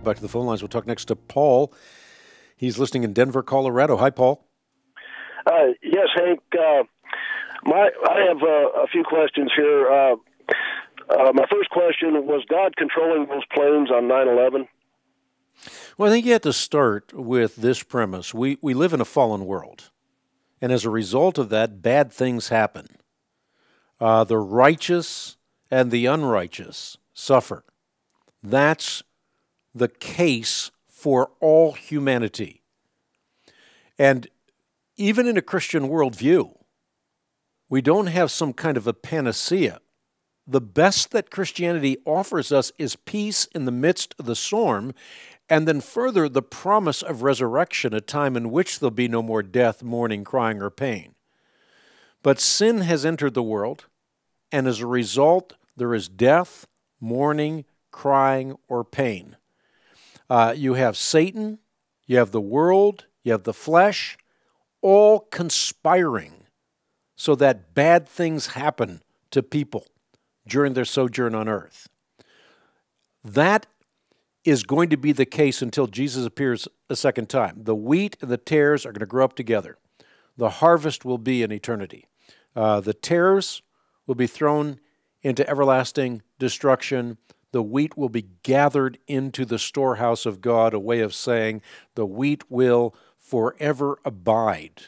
back to the phone lines. We'll talk next to Paul. He's listening in Denver, Colorado. Hi, Paul. Yes, Hank. I have a few questions here. My first question, was God controlling those planes on 9/11? Well, I think you have to start with this premise. We live in a fallen world, and as a result of that, bad things happen. The righteous and the unrighteous suffer. That's the case for all humanity. And even in a Christian worldview, we don't have some kind of a panacea. The best that Christianity offers us is peace in the midst of the storm, and then further, the promise of resurrection, a time in which there'll be no more death, mourning, crying, or pain. But sin has entered the world, and as a result, there is death, mourning, crying, or pain. You have Satan, you have the world, you have the flesh, all conspiring so that bad things happen to people during their sojourn on earth. That is going to be the case until Jesus appears a second time. The wheat and the tares are going to grow up together. The harvest will be in eternity. The tares will be thrown into everlasting destruction. The wheat will be gathered into the storehouse of God, a way of saying the wheat will forever abide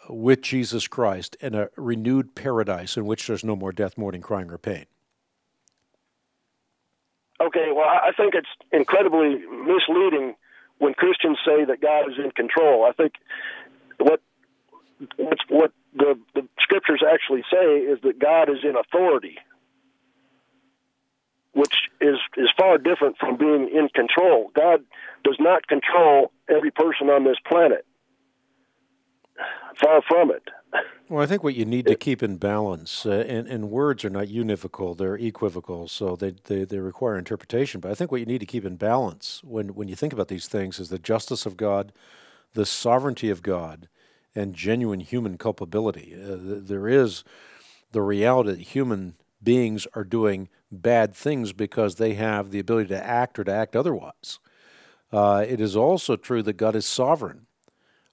with Jesus Christ in a renewed paradise in which there's no more death, mourning, crying, or pain. Okay, well, I think it's incredibly misleading when Christians say that God is in control. I think what the scriptures actually say is that God is in authority, which is far different from being in control. God does not control every person on this planet. Far from it. Well, I think what you need to keep in balance, and words are not univocal, they're equivocal, so they require interpretation. But I think what you need to keep in balance when you think about these things is the justice of God, the sovereignty of God, and genuine human culpability. There is the reality that human beings are doing bad things because they have the ability to act or to act otherwise. It is also true that God is sovereign.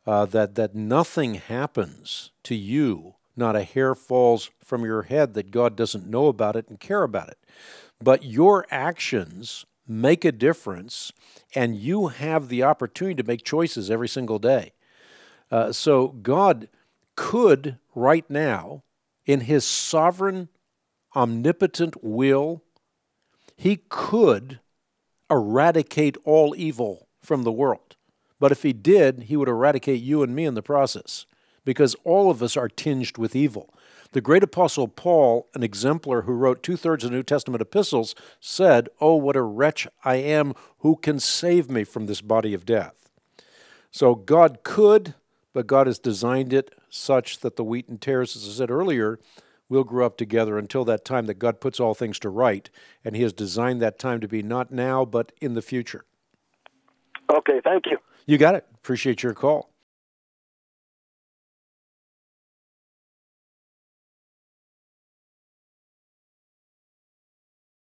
That nothing happens to you, not a hair falls from your head that God doesn't know about it and care about it. But your actions make a difference, and you have the opportunity to make choices every single day. So God could right now, in His sovereign, omnipotent will, He could eradicate all evil from the world. But if He did, He would eradicate you and me in the process, because all of us are tinged with evil. The great apostle Paul, an exemplar who wrote 2/3 of the New Testament epistles, said, "Oh, what a wretch I am, who can save me from this body of death?" So God could, but God has designed it such that the wheat and tares, as I said earlier, will grow up together until that time that God puts all things to right, and He has designed that time to be not now, but in the future. Okay, thank you. You got it. Appreciate your call.